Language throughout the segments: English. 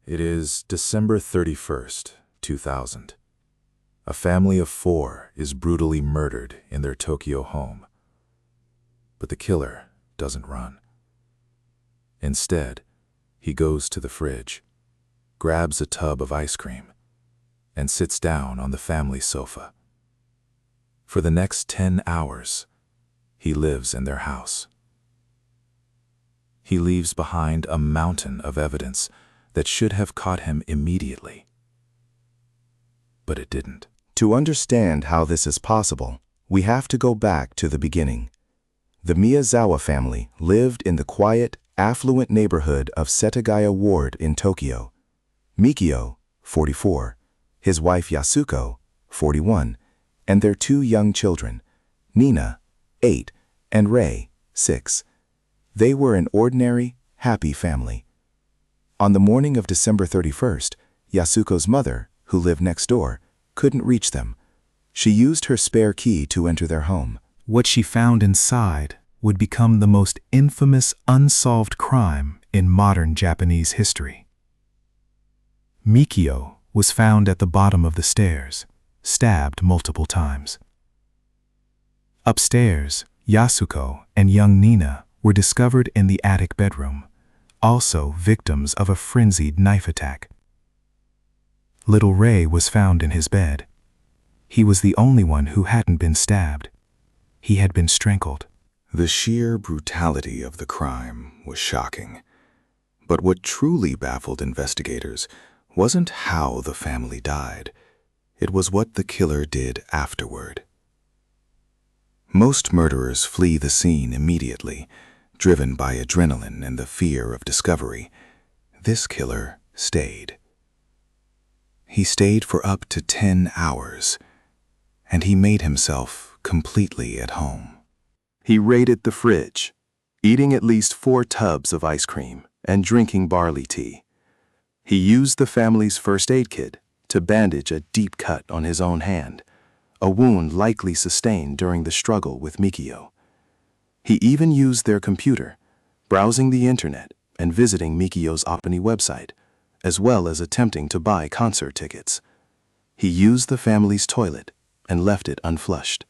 It is December 31st, 2000. A family of 4 is brutally murdered in their Tokyo home. But the killer doesn't run. Instead, he goes to the fridge, grabs a tub of ice cream, and sits down on the family sofa. For the next 10 hours, he lives in their house. He leaves behind a mountain of evidence that should have caught him immediately. But it didn't. To understand how this is possible, we have to go back to the beginning. The Miyazawa family lived in the quiet, affluent neighborhood of Setagaya Ward in Tokyo. Mikio, 44, his wife Yasuko, 41, and their 2 young children, Nina, 8, and Rei, 6. They were an ordinary, happy family. On the morning of December 31st, Yasuko's mother, who lived next door, couldn't reach them. She used her spare key to enter their home. What she found inside would become the most infamous unsolved crime in modern Japanese history. Mikio was found at the bottom of the stairs, stabbed multiple times. Upstairs, Yasuko and young Nina were discovered in the attic bedroom, also victims of a frenzied knife attack. Little Rei was found in his bed. He was the only one who hadn't been stabbed. He had been strangled. The sheer brutality of the crime was shocking. But what truly baffled investigators wasn't how the family died. It was what the killer did afterward. Most murderers flee the scene immediately, driven by adrenaline and the fear of discovery. This killer stayed. He stayed for up to 10 hours, and he made himself completely at home. He raided the fridge, eating at least 4 tubs of ice cream and drinking barley tea. He used the family's first aid kit to bandage a deep cut on his own hand, a wound likely sustained during the struggle with Mikio. He even used their computer, browsing the internet and visiting Mikio's Opini website, as well as attempting to buy concert tickets. He used the family's toilet and left it unflushed.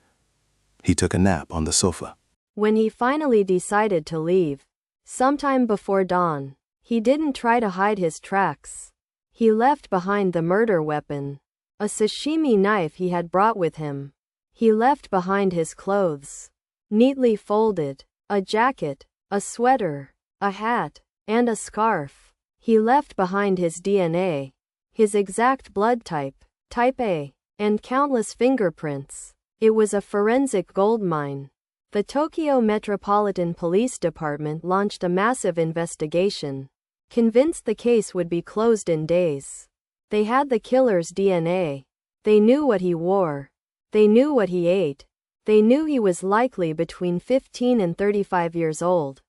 He took a nap on the sofa. When he finally decided to leave, sometime before dawn, he didn't try to hide his tracks. He left behind the murder weapon, a sashimi knife he had brought with him. He left behind his clothes, neatly folded, a jacket, a sweater, a hat, and a scarf. He left behind his DNA, his exact blood type, type A, and countless fingerprints. It was a forensic goldmine. The Tokyo Metropolitan Police Department launched a massive investigation, convinced the case would be closed in days. They had the killer's DNA. They knew what he wore. They knew what he ate. They knew he was likely between 15 and 35 years old.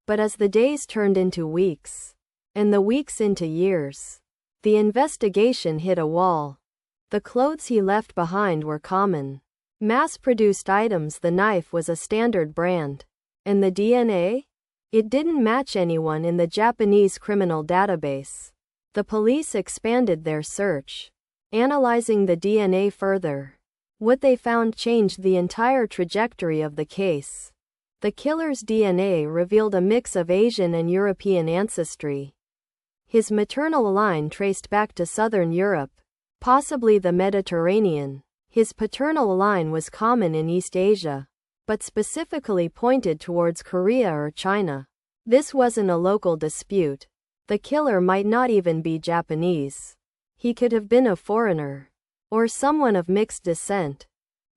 But as the days turned into weeks, and the weeks into years, the investigation hit a wall. The clothes he left behind were common, mass-produced items. The knife was a standard brand. And the DNA? It didn't match anyone in the Japanese criminal database. The police expanded their search, analyzing the DNA further. What they found changed the entire trajectory of the case. The killer's DNA revealed a mix of Asian and European ancestry. His maternal line traced back to southern Europe, possibly the Mediterranean. His paternal line was common in East Asia, but specifically pointed towards Korea or China. This wasn't a local dispute. The killer might not even be Japanese. He could have been a foreigner, or someone of mixed descent.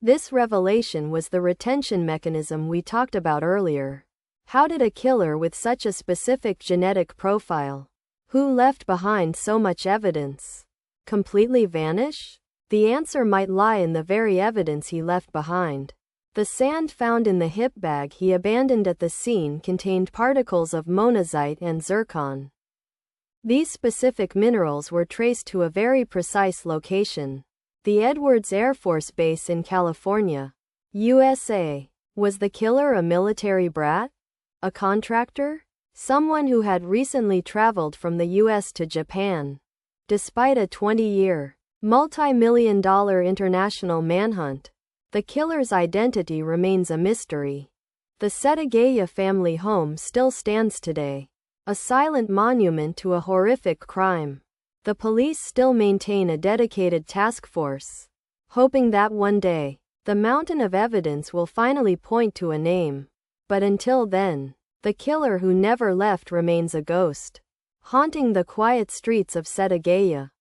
This revelation was the retention mechanism we talked about earlier. How did a killer with such a specific genetic profile, who left behind so much evidence, completely vanish? The answer might lie in the very evidence he left behind. The sand found in the hip bag he abandoned at the scene contained particles of monazite and zircon. These specific minerals were traced to a very precise location: the Edwards Air Force Base in California, USA. Was the killer a military brat? A contractor? someone who had recently traveled from the US to Japan. Despite a 20-year, multi-million-dollar international manhunt, the killer's identity remains a mystery. The Setagaya family home still stands today, a silent monument to a horrific crime. The police still maintain a dedicated task force, hoping that one day, the mountain of evidence will finally point to a name. But until then, the killer who never left remains a ghost, haunting the quiet streets of Setagaya.